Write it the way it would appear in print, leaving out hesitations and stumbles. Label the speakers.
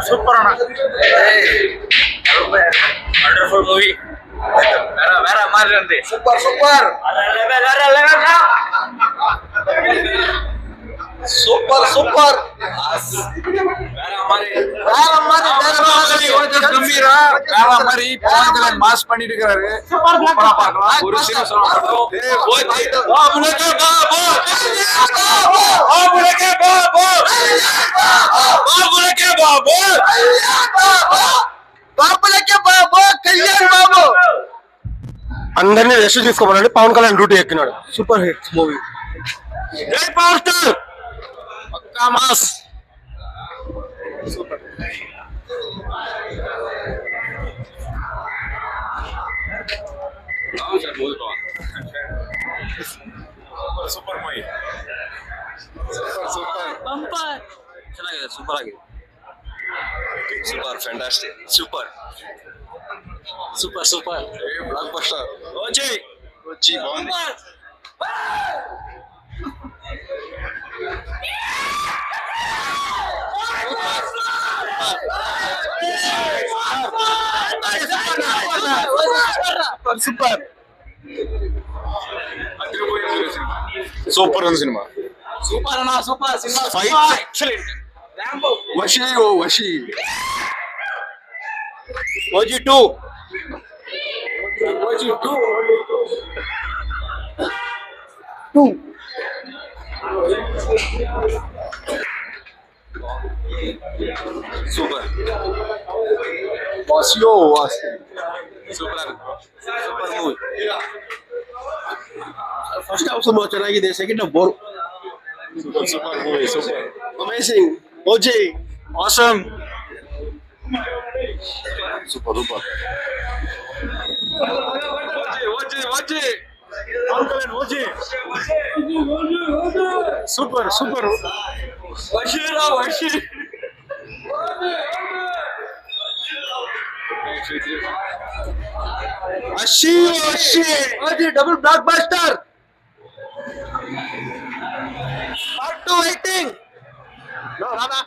Speaker 1: Super అన్న, wonderful movie. వేరే మాదిరి ఉంది. Super super super super mass பண்ணிட்டு இருக்காரு. ஒரு சீன்
Speaker 2: అందరినీ రెస్ట్ తీసుకోమనండి. పవన్ కళ్యాణ్ డ్యూటీ ఎక్కినాడు. Super hit movie. జై పవర్ స్టార్. పక్కా mass. Super.
Speaker 1: Super movie. Super ಚೆನ್ನಾಗಿದೆ. ಸೂಪರ್ ಆಗಿದೆ. Super fantastic. Super super super blockbuster. OG OG bomb.
Speaker 2: Super super ఉంది సినిమా.
Speaker 1: సూపర్ అన్న, సూపర్ సినిమా.
Speaker 2: Fight
Speaker 1: excellent.
Speaker 2: వషి ఓ వషి. OG 2
Speaker 1: OG 2 super.
Speaker 2: వాసియో వాసి.
Speaker 1: Super super movie.
Speaker 2: First half ತುಂಬಾ ಚೆನ್ನಾಗಿದೆ. Second half bore.
Speaker 1: Super super movie. Super
Speaker 2: amazing. OG
Speaker 1: awesome.
Speaker 2: Super super.
Speaker 1: OG OG uncle OG. Super super. ವಶೀರಾ ವಶಿ.
Speaker 2: ಅಶಿ ಅಶಿ. OG double blockbuster. Part 2 waiting. No Radha.